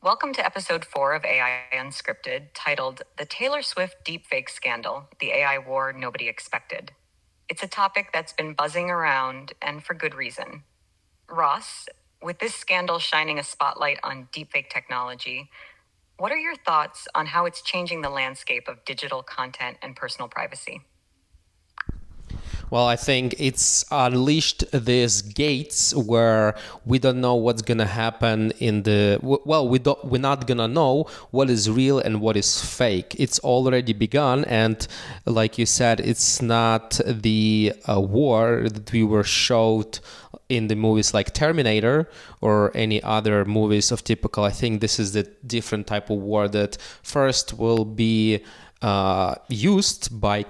Welcome to episode 4 of AI Unscripted, titled The Taylor Swift DeepFake Scandal, the AI War Nobody Expected. It's a topic that's been buzzing around, and for good reason. Ross, with this scandal shining a spotlight on deepfake technology, what are your thoughts on how it's changing the landscape of digital content and personal privacy? Well, I think it's unleashed these gates where we don't know what's gonna happen in the we're not gonna know what is real and what is fake. It's already begun, and like you said, it's not the war that we were showed in the movies like Terminator or any other movies of typical. I think this is the different type of war that first will be used by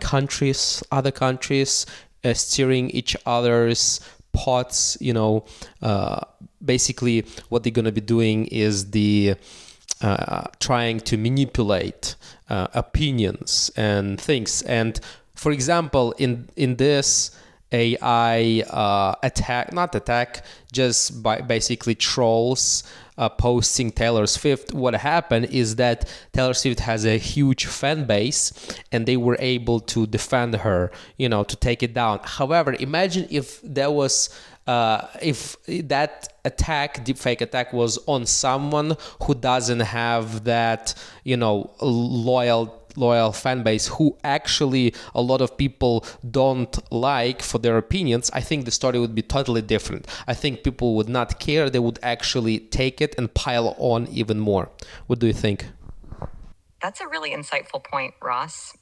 other countries, steering each other's pots. Basically what they're going to be doing is trying to manipulate opinions and things. And for example, in this AI just by basically trolls posting Taylor Swift, what happened is that Taylor Swift has a huge fan base and they were able to defend her, to take it down. However, imagine if there was if that deepfake attack, was on someone who doesn't have that, loyal fan base, who actually a lot of people don't like for their opinions. I think the story would be totally different. I think people would not care. They would actually take it and pile on even more. What do you think? That's a really insightful point, Ross.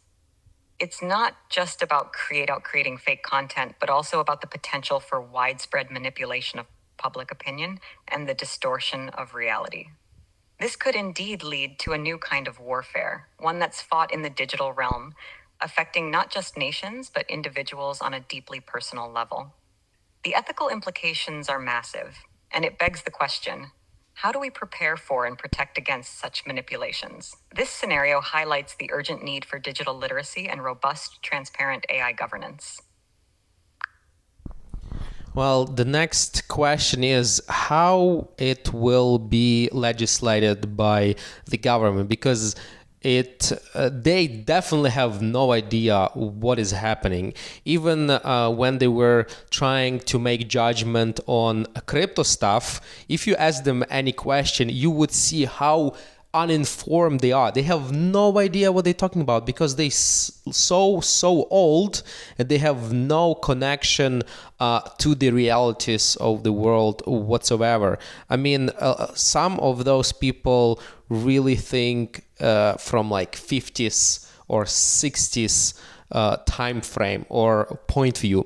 It's not just about creating fake content, but also about the potential for widespread manipulation of public opinion and the distortion of reality. This could indeed lead to a new kind of warfare, one that's fought in the digital realm, affecting not just nations, but individuals on a deeply personal level. The ethical implications are massive, and it begs the question, how do we prepare for and protect against such manipulations? This scenario highlights the urgent need for digital literacy and robust, transparent AI governance. Well, the next question is how it will be legislated by the government, because they definitely have no idea what is happening. Even when they were trying to make judgment on crypto stuff, if you ask them any question, you would see how uninformed they are. They have no idea what they're talking about because they so old and they have no connection to the realities of the world whatsoever. I mean, some of those people really think from like 50s or 60s time frame or point view.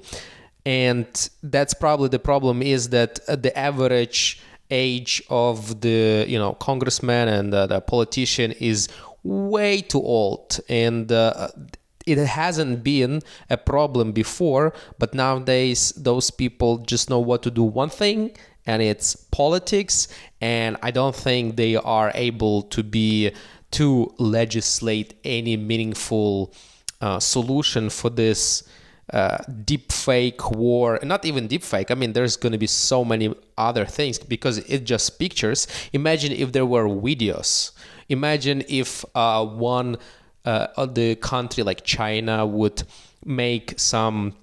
And that's probably the problem, is that the average age of the congressman and the politician is way too old, and it hasn't been a problem before, but nowadays those people just know what to do one thing, and it's politics. And I don't think they are able to legislate any meaningful solution for this deep fake war. Not even deep fake. I mean, there's going to be so many other things because it's just pictures. Imagine if there were videos. Imagine if one of the country like China would make some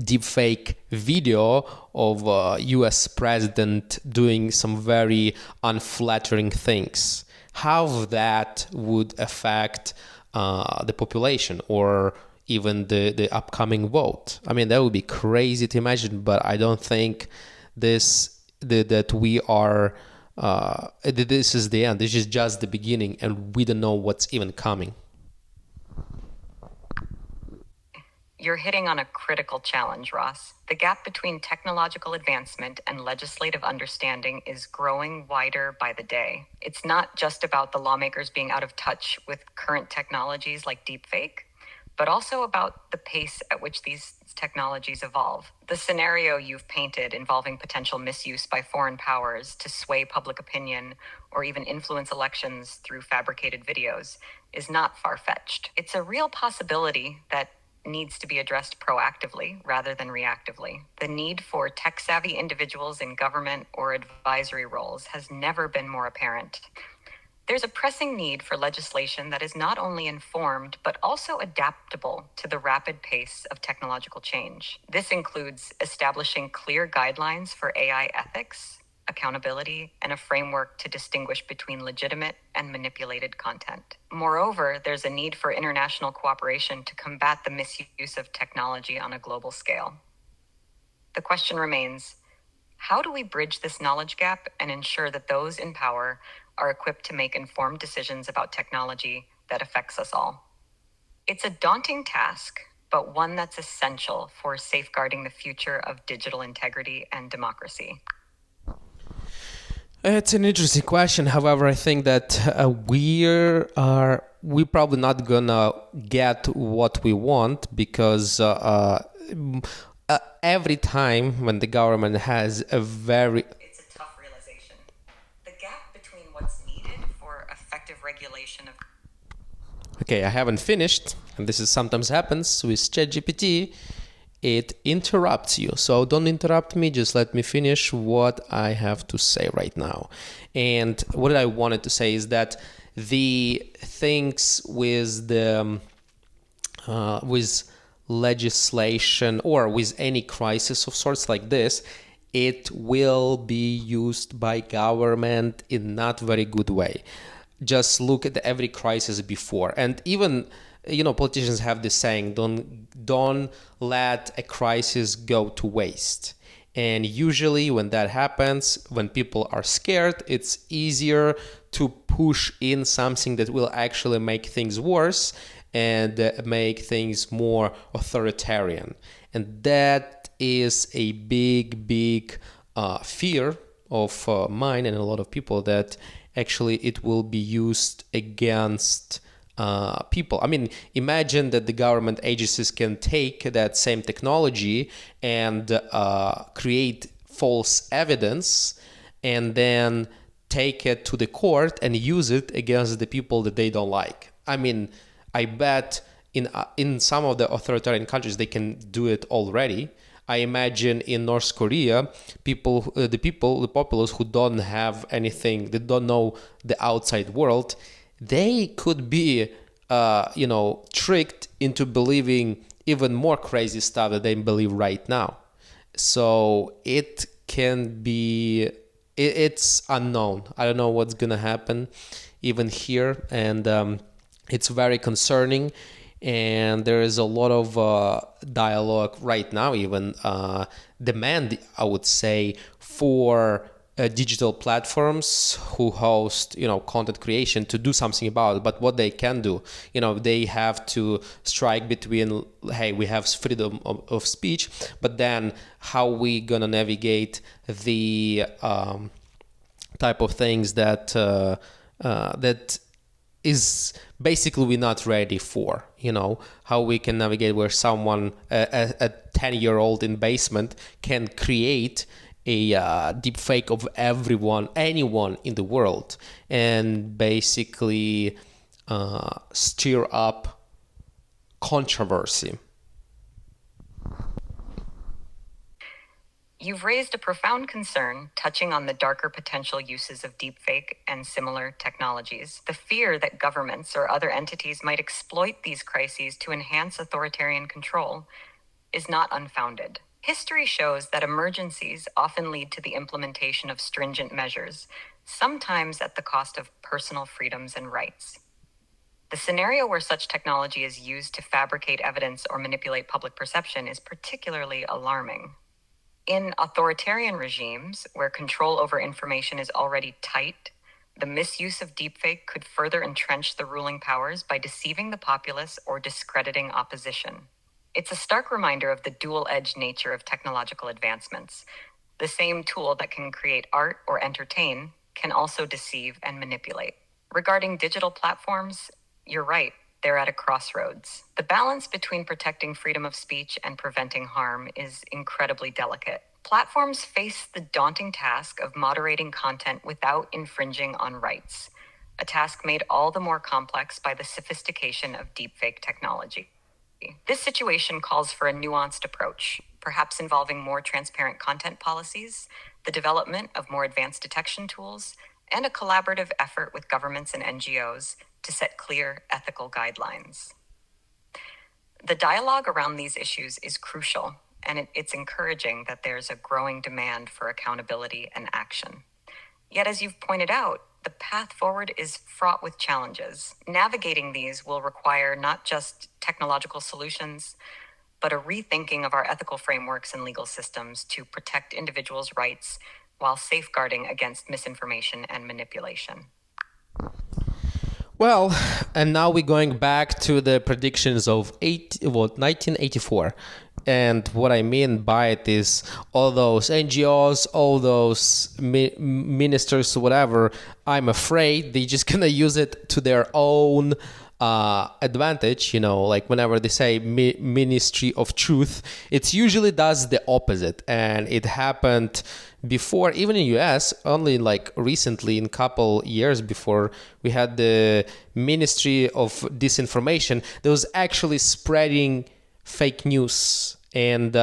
deepfake video of US president doing some very unflattering things. How that would affect the population or even the upcoming vote. I mean, that would be crazy to imagine, but I don't think that we are this is the end. This is just the beginning, and we don't know what's even coming. You're hitting on a critical challenge, Ross. The gap between technological advancement and legislative understanding is growing wider by the day. It's not just about the lawmakers being out of touch with current technologies like deepfake, but also about the pace at which these technologies evolve. The scenario you've painted involving potential misuse by foreign powers to sway public opinion or even influence elections through fabricated videos is not far-fetched. It's a real possibility that needs to be addressed proactively rather than reactively. The need for tech-savvy individuals in government or advisory roles has never been more apparent. There's a pressing need for legislation that is not only informed, but also adaptable to the rapid pace of technological change. This includes establishing clear guidelines for AI ethics, accountability, and a framework to distinguish between legitimate and manipulated content. Moreover, there's a need for international cooperation to combat the misuse of technology on a global scale. The question remains, how do we bridge this knowledge gap and ensure that those in power are equipped to make informed decisions about technology that affects us all? It's a daunting task, but one that's essential for safeguarding the future of digital integrity and democracy. It's an interesting question. However, I think that we probably not gonna get what we want because every time when the government has a very It's a tough realization. The gap between what's needed for effective regulation of okay, I haven't finished, and this is sometimes happens with ChatGPT. It interrupts you. So don't interrupt me, just let me finish what I have to say right now. And what I wanted to say is that the things with the with legislation or with any crisis of sorts like this, it will be used by government in not very good way. Just look at every crisis before, and even politicians have this saying, don't let a crisis go to waste. And usually when that happens, when people are scared, it's easier to push in something that will actually make things worse and make things more authoritarian. And that is a big fear of mine and a lot of people, that actually it will be used against people. I mean, imagine that the government agencies can take that same technology and create false evidence and then take it to the court and use it against the people that they don't like. I mean, I bet in some of the authoritarian countries they can do it already. I imagine in North Korea, the populace who don't have anything, they don't know the outside world, they could be, tricked into believing even more crazy stuff that they believe right now. So it can be, it's unknown. I don't know what's gonna happen even here, and it's very concerning. And there is a lot of dialogue right now, even demand, I would say, for digital platforms who host, content creation to do something about it. But what they can do, they have to strike between, hey, we have freedom of speech, but then how we gonna navigate the type of things that is basically we're not ready for, how we can navigate where someone, a 10-year-old in basement can create a deep fake of anyone in the world, and basically stir up controversy. You've raised a profound concern touching on the darker potential uses of deepfake and similar technologies. The fear that governments or other entities might exploit these crises to enhance authoritarian control is not unfounded. History shows that emergencies often lead to the implementation of stringent measures, sometimes at the cost of personal freedoms and rights. The scenario where such technology is used to fabricate evidence or manipulate public perception is particularly alarming. In authoritarian regimes, where control over information is already tight, the misuse of deepfake could further entrench the ruling powers by deceiving the populace or discrediting opposition. It's a stark reminder of the dual-edged nature of technological advancements. The same tool that can create art or entertain can also deceive and manipulate. Regarding digital platforms, you're right. They're at a crossroads. The balance between protecting freedom of speech and preventing harm is incredibly delicate. Platforms face the daunting task of moderating content without infringing on rights, a task made all the more complex by the sophistication of deepfake technology. This situation calls for a nuanced approach, perhaps involving more transparent content policies, the development of more advanced detection tools, and a collaborative effort with governments and NGOs to set clear ethical guidelines. The dialogue around these issues is crucial, and it's encouraging that there's a growing demand for accountability and action. Yet, as you've pointed out, the path forward is fraught with challenges. Navigating these will require not just technological solutions, but a rethinking of our ethical frameworks and legal systems to protect individuals' rights while safeguarding against misinformation and manipulation. Well, and now we're going back to the predictions of 1984. And what I mean by it is all those NGOs, all those ministers, whatever, I'm afraid they're just going to use it to their own advantage. Like whenever they say Ministry of Truth, it usually does the opposite. And it happened before, even in US, only like recently, in a couple years before, we had the Ministry of Disinformation that was actually spreading fake news and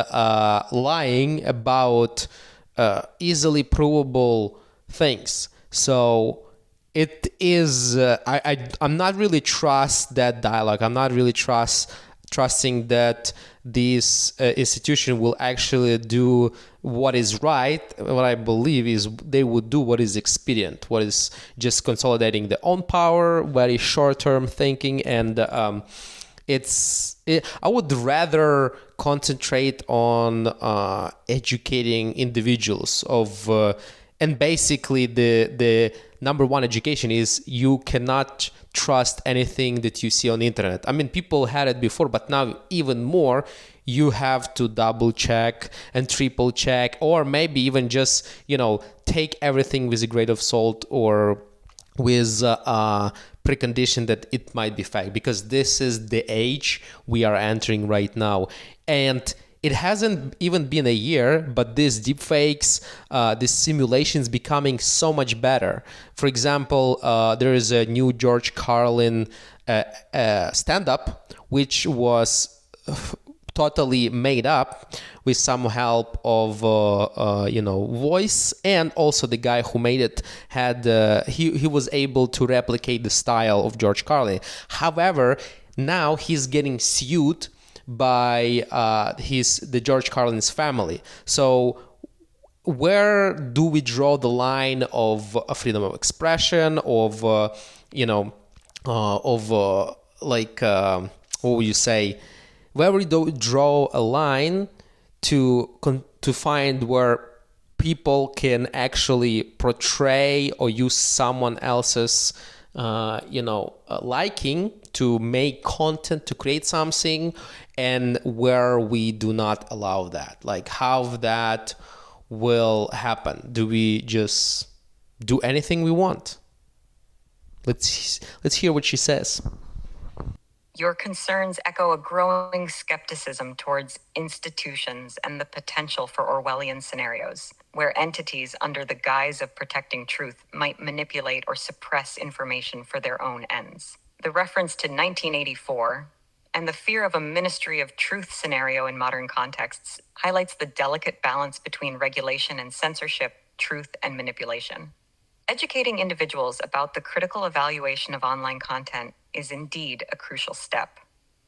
lying about easily provable things. So it is, I'm not really trust that dialogue. I'm not really trusting that this institution will actually do what is right. What I believe is they would do what is expedient, what is just consolidating their own power, very short-term thinking, and I would rather concentrate on educating individuals and basically the number one education is you cannot trust anything that you see on the internet. I mean, people had it before, but now even more, you have to double check and triple check, or maybe even just, take everything with a grain of salt or with precondition that it might be fake, because this is the age we are entering right now. And it hasn't even been a year, but these deepfakes, these simulations becoming so much better. For example, there is a new George Carlin stand-up, which was totally made up with some help of voice, and also the guy who made it had he was able to replicate the style of George Carlin. However, now he's getting sued by the George Carlin's family. So where do we draw the line of freedom of expression, of what would you say? Where we do draw a line to find where people can actually portray or use someone else's liking to make content, to create something, and where we do not allow that, like how that will happen. Do we just do anything we want? Let's hear what she says. Your concerns echo a growing skepticism towards institutions and the potential for Orwellian scenarios, where entities under the guise of protecting truth might manipulate or suppress information for their own ends. The reference to 1984 and the fear of a Ministry of Truth scenario in modern contexts highlights the delicate balance between regulation and censorship, truth and manipulation. Educating individuals about the critical evaluation of online content is indeed a crucial step.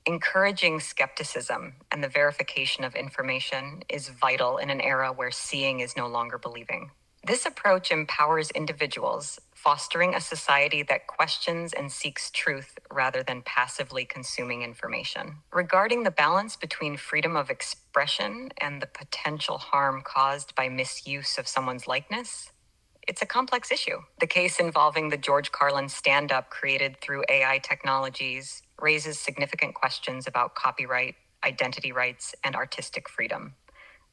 Encouraging skepticism and the verification of information is vital in an era where seeing is no longer believing. This approach empowers individuals, fostering a society that questions and seeks truth rather than passively consuming information. Regarding the balance between freedom of expression and the potential harm caused by misuse of someone's likeness, it's a complex issue. The case involving the George Carlin stand-up created through AI technologies raises significant questions about copyright, identity rights, and artistic freedom.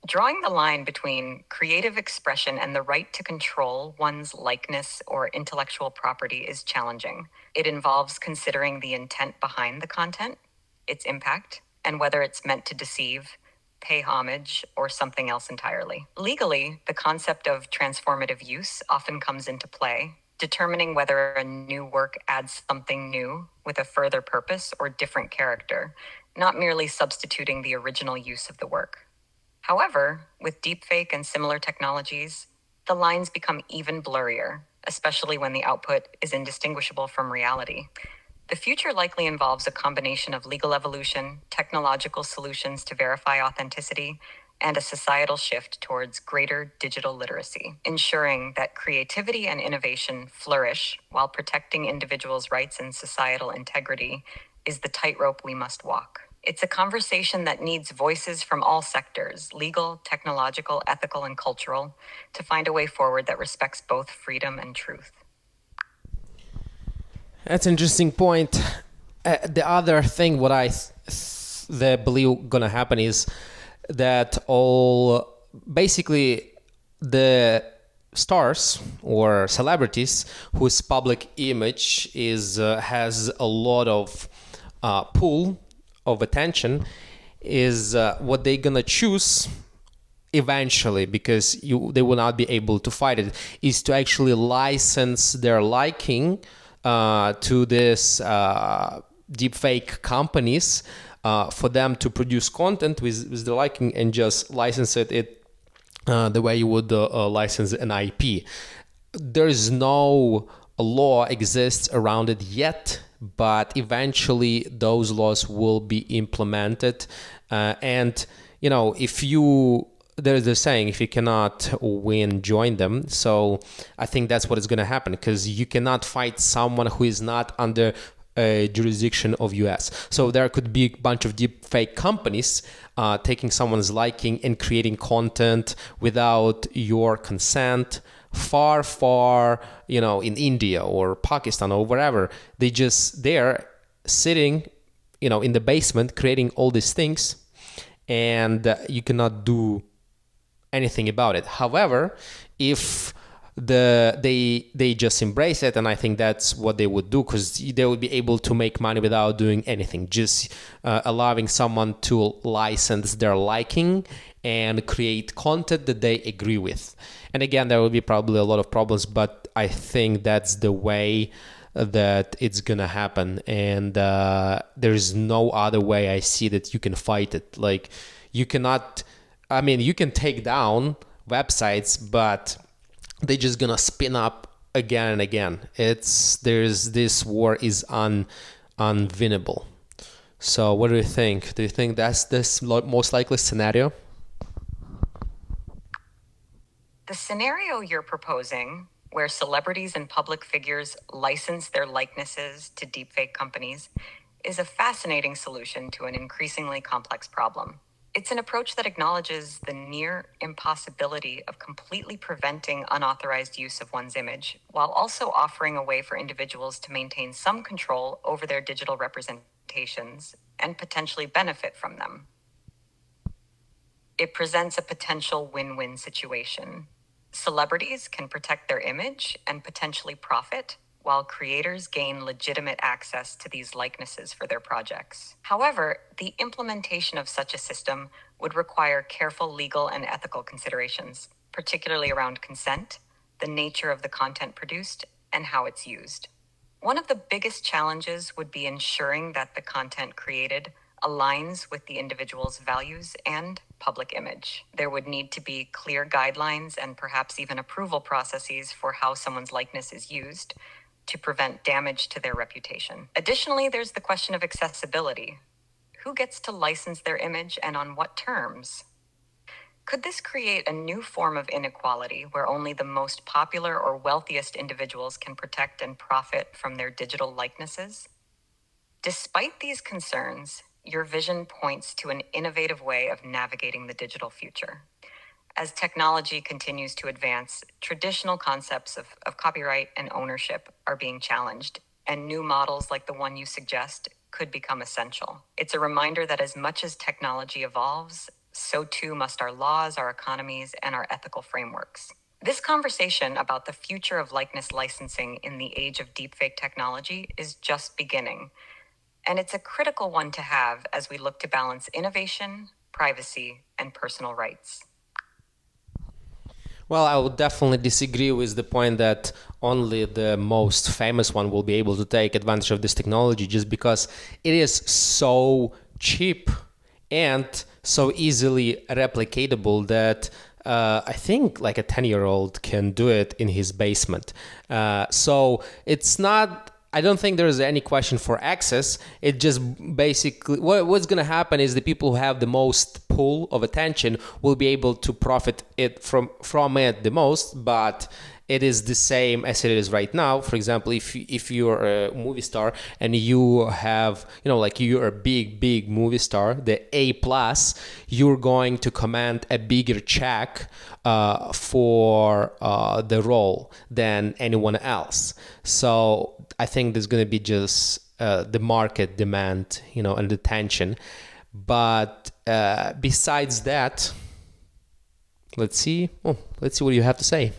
Drawing the line between creative expression and the right to control one's likeness or intellectual property is challenging. It involves considering the intent behind the content, its impact, and whether it's meant to deceive, pay homage, or something else entirely. Legally, the concept of transformative use often comes into play, determining whether a new work adds something new with a further purpose or different character, not merely substituting the original use of the work. However, with deepfake and similar technologies, the lines become even blurrier, especially when the output is indistinguishable from reality. The future likely involves a combination of legal evolution, technological solutions to verify authenticity, and a societal shift towards greater digital literacy, ensuring that creativity and innovation flourish while protecting individuals' rights and societal integrity is the tightrope we must walk. It's a conversation that needs voices from all sectors, legal, technological, ethical, and cultural, to find a way forward that respects both freedom and truth. That's an interesting point. The other thing, what I believe gonna happen is that all basically the stars or celebrities whose public image is has a lot of pull of attention is what they're gonna choose eventually, because they will not be able to fight it, is to actually license their liking to this deepfake companies for them to produce content with the liking and just license it the way you would license an IP. There is no law exists around it yet, but eventually those laws will be implemented. And if you there's the saying, if you cannot win, join them. So I think that's what is going to happen, because you cannot fight someone who is not under a jurisdiction of US. So there could be a bunch of deep fake companies taking someone's liking and creating content without your consent, far in India or Pakistan or wherever. They're sitting in the basement creating all these things, and you cannot do anything about it. However, if they just embrace it, and I think that's what they would do, because they would be able to make money without doing anything, just allowing someone to license their liking and create content that they agree with. And again, there will be probably a lot of problems, but I think that's the way that it's gonna happen, and there is no other way I see that you can fight it. Like, you cannot, you can take down websites, but they're just gonna spin up again and again. This war is unwinnable. So what do you think? Do you think that's this most likely scenario? The scenario you're proposing, where celebrities and public figures license their likenesses to deepfake companies, is a fascinating solution to an increasingly complex problem. It's an approach that acknowledges the near impossibility of completely preventing unauthorized use of one's image, while also offering a way for individuals to maintain some control over their digital representations and potentially benefit from them. It presents a potential win-win situation. Celebrities can protect their image and potentially profit, while creators gain legitimate access to these likenesses for their projects. However, the implementation of such a system would require careful legal and ethical considerations, particularly around consent, the nature of the content produced, and how it's used. One of the biggest challenges would be ensuring that the content created aligns with the individual's values and public image. There would need to be clear guidelines and perhaps even approval processes for how someone's likeness is used to prevent damage to their reputation. Additionally, there's the question of accessibility. Who gets to license their image and on what terms? Could this create a new form of inequality where only the most popular or wealthiest individuals can protect and profit from their digital likenesses? Despite these concerns, your vision points to an innovative way of navigating the digital future. As technology continues to advance, traditional concepts of copyright and ownership are being challenged, and new models like the one you suggest could become essential. It's a reminder that as much as technology evolves, so too must our laws, our economies, and our ethical frameworks. This conversation about the future of likeness licensing in the age of deepfake technology is just beginning, and it's a critical one to have as we look to balance innovation, privacy, and personal rights. Well, I would definitely disagree with the point that only the most famous one will be able to take advantage of this technology, just because it is so cheap and so easily replicatable that I think like a 10-year-old can do it in his basement. So it's not, I don't think there's any question for access. It just basically, what's going to happen is the people who have the most pool of attention will be able to profit it from it the most, but it is the same as it is right now. For example, if you're a movie star and you have, like you're a big movie star, the A plus, you're going to command a bigger check for the role than anyone else. So I think there's going to be just the market demand, and attention. But besides that, let's see what you have to say.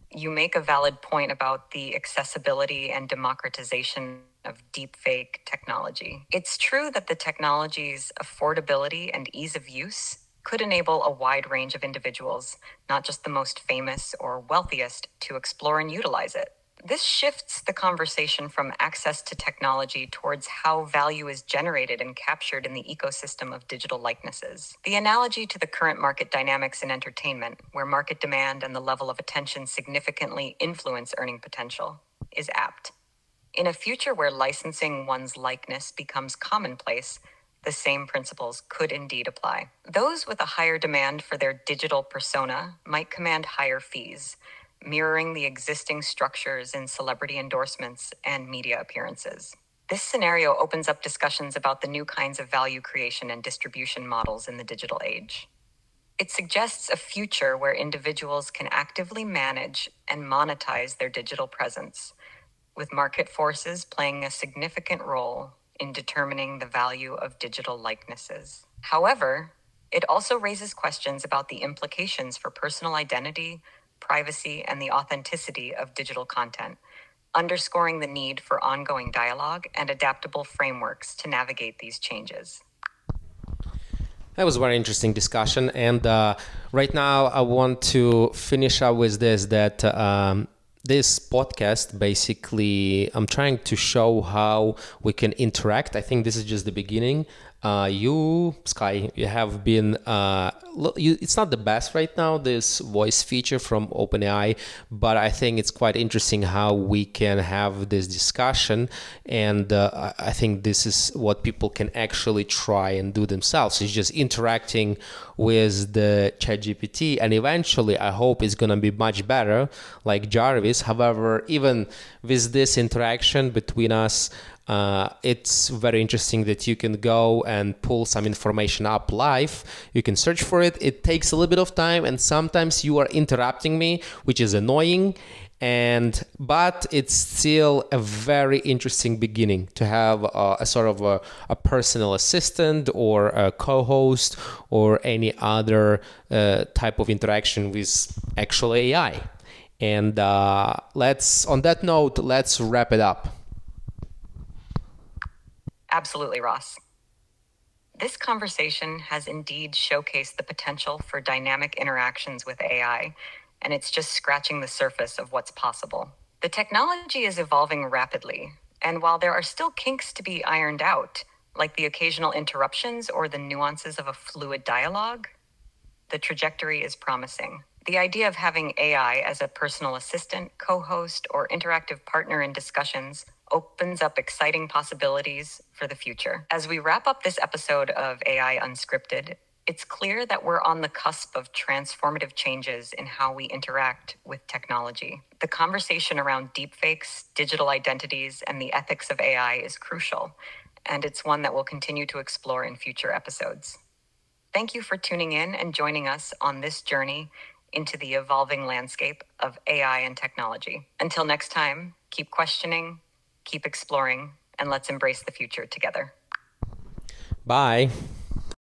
You make a valid point about the accessibility and democratization of deepfake technology. It's true that the technology's affordability and ease of use could enable a wide range of individuals, not just the most famous or wealthiest, to explore and utilize it. This shifts the conversation from access to technology towards how value is generated and captured in the ecosystem of digital likenesses. The analogy to the current market dynamics in entertainment, where market demand and the level of attention significantly influence earning potential, is apt. In a future where licensing one's likeness becomes commonplace, the same principles could indeed apply. Those with a higher demand for their digital persona might command higher fees, mirroring the existing structures in celebrity endorsements and media appearances. This scenario opens up discussions about the new kinds of value creation and distribution models in the digital age. It suggests a future where individuals can actively manage and monetize their digital presence, with market forces playing a significant role in determining the value of digital likenesses. However, it also raises questions about the implications for personal identity, privacy, and the authenticity of digital content, underscoring the need for ongoing dialogue and adaptable frameworks to navigate these changes. That was a very interesting discussion. And right now, I want to finish up with this, that this podcast, basically, I'm trying to show how we can interact. I think this is just the beginning. You, Sky, you have been, it's not the best right now, this voice feature from OpenAI, but I think it's quite interesting how we can have this discussion. And I think this is what people can actually try and do themselves. It's just interacting with the ChatGPT, and eventually I hope it's going to be much better, like Jarvis. However, even with this interaction between us, it's very interesting that you can go and pull some information up live. You can search for it. It takes a little bit of time, and sometimes you are interrupting me, which is annoying. But it's still a very interesting beginning to have a sort of a personal assistant or a co-host or any other type of interaction with actual AI. And on that note, let's wrap it up. Absolutely, Ross. This conversation has indeed showcased the potential for dynamic interactions with AI, and it's just scratching the surface of what's possible. The technology is evolving rapidly, and while there are still kinks to be ironed out, like the occasional interruptions or the nuances of a fluid dialogue, the trajectory is promising. The idea of having AI as a personal assistant, co-host, or interactive partner in discussions opens up exciting possibilities for the future. As we wrap up this episode of AI Unscripted, it's clear that we're on the cusp of transformative changes in how we interact with technology. The conversation around deepfakes, digital identities, and the ethics of AI is crucial, and it's one that we'll continue to explore in future episodes. Thank you for tuning in and joining us on this journey into the evolving landscape of AI and technology. Until next time, keep questioning, keep exploring, and let's embrace the future together. Bye.